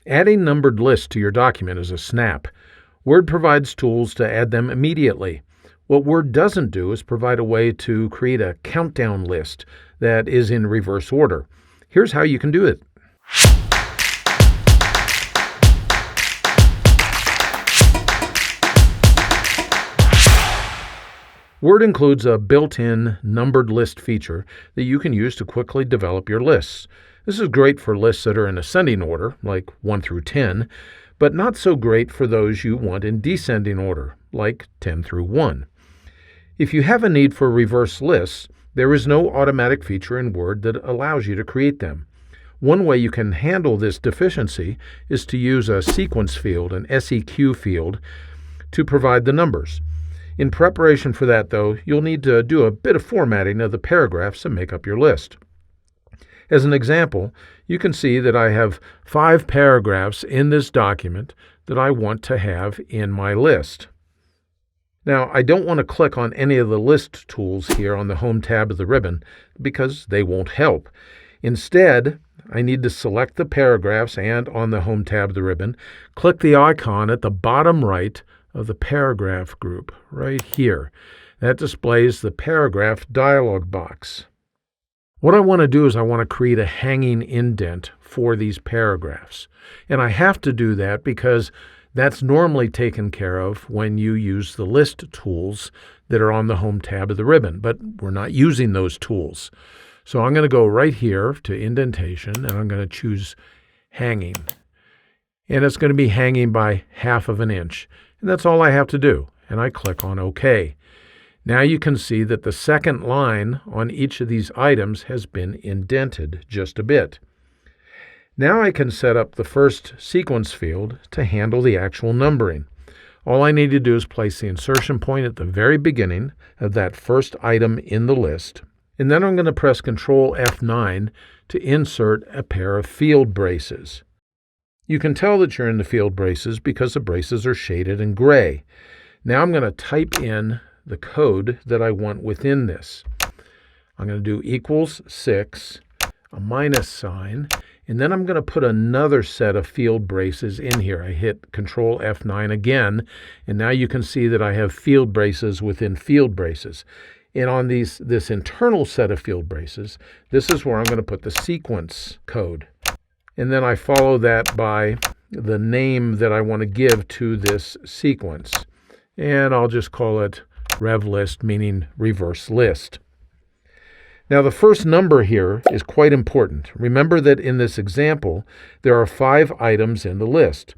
Adding numbered lists to your document is a snap. Word provides tools to add them immediately. What Word doesn't do is provide a way to create a countdown list that is in reverse order. Here's how you can do it. Word includes a built-in numbered list feature that you can use to quickly develop your lists. This is great for lists that are in ascending order, like 1 through 10, but not so great for those you want in descending order, like 10 through 1. If you have a need for reverse lists, there is no automatic feature in Word that allows you to create them. One way you can handle this deficiency is to use a sequence field, an SEQ field, to provide the numbers. In preparation for that, though, you'll need to do a bit of formatting of the paragraphs that make up your list. As an example, you can see that I have 5 paragraphs in this document that I want to have in my list. Now, I don't want to click on any of the list tools here on the Home tab of the ribbon because they won't help. Instead, I need to select the paragraphs and, on the Home tab of the ribbon, click the icon at the bottom right of the paragraph group, right here. That displays the paragraph dialog box. What I want to do is I want to create a hanging indent for these paragraphs. And I have to do that because that's normally taken care of when you use the list tools that are on the Home tab of the ribbon, but we're not using those tools. So I'm going to go right here to indentation, and I'm going to choose hanging. And it's going to be hanging by 1/2 inch. And that's all I have to do. And I click on OK. Now you can see that the second line on each of these items has been indented just a bit. Now I can set up the first sequence field to handle the actual numbering. All I need to do is place the insertion point at the very beginning of that first item in the list. And then I'm going to press Ctrl F9 to insert a pair of field braces. You can tell that you're in the field braces because the braces are shaded in gray. Now I'm going to type in the code that I want within this. I'm going to do =6, a minus sign, and then I'm going to put another set of field braces in here. I hit Ctrl F9 again, and now you can see that I have field braces within field braces. And on this internal set of field braces, this is where I'm going to put the sequence code. And then I follow that by the name that I want to give to this sequence. And I'll just call it RevList, meaning reverse list. Now the first number here is quite important. Remember that in this example, there are 5 items in the list.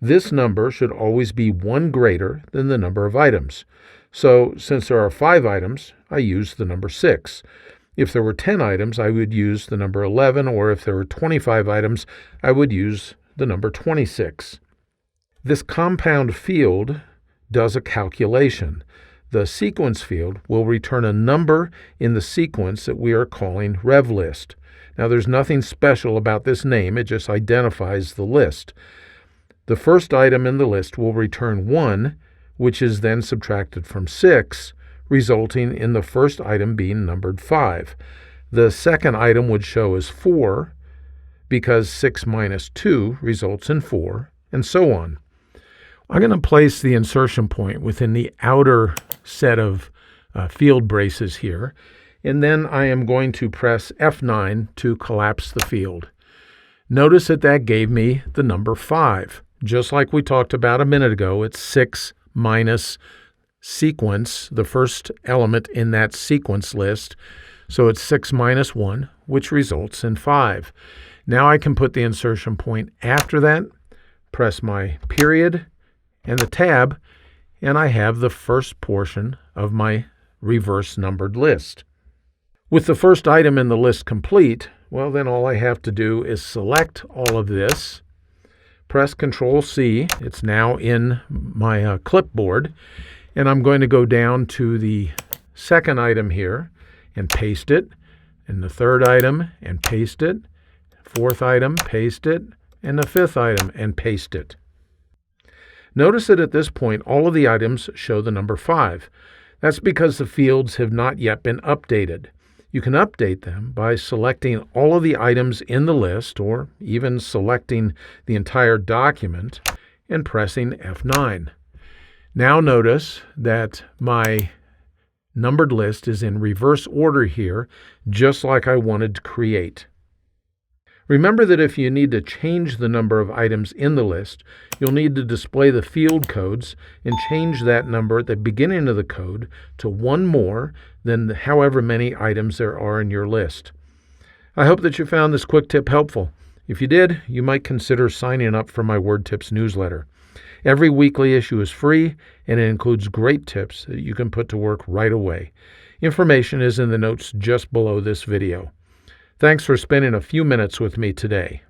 This number should always be 1 greater than the number of items. So since there are 5 items, I use the number 6. If there were 10 items, I would use the number 11, or if there were 25 items, I would use the number 26. This compound field does a calculation. The sequence field will return a number in the sequence that we are calling RevList. Now, there's nothing special about this name. It just identifies the list. The first item in the list will return 1, which is then subtracted from 6, resulting in the first item being numbered 5. The second item would show as 4, because 6 minus 2 results in 4, and so on. I'm going to place the insertion point within the outer set of field braces here, and then I am going to press F9 to collapse the field. Notice that gave me the number 5. Just like we talked about a minute ago, it's 6 minus sequence, the first element in that sequence list. So it's 6 minus 1, which results in 5. Now I can put the insertion point after that, press my period and the tab, and I have the first portion of my reverse numbered list. With the first item in the list complete, well, then all I have to do is select all of this, press Ctrl C, it's now in my clipboard, and I'm going to go down to the second item here and paste it, and the third item and paste it, fourth item, paste it, and the fifth item and paste it. Notice that at this point, all of the items show the number 5. That's because the fields have not yet been updated. You can update them by selecting all of the items in the list or even selecting the entire document and pressing F9. Now notice that my numbered list is in reverse order here, just like I wanted to create. Remember that if you need to change the number of items in the list, you'll need to display the field codes and change that number at the beginning of the code to one more than however many items there are in your list. I hope that you found this quick tip helpful. If you did, you might consider signing up for my Word Tips newsletter. Every weekly issue is free, and it includes great tips that you can put to work right away. Information is in the notes just below this video. Thanks for spending a few minutes with me today.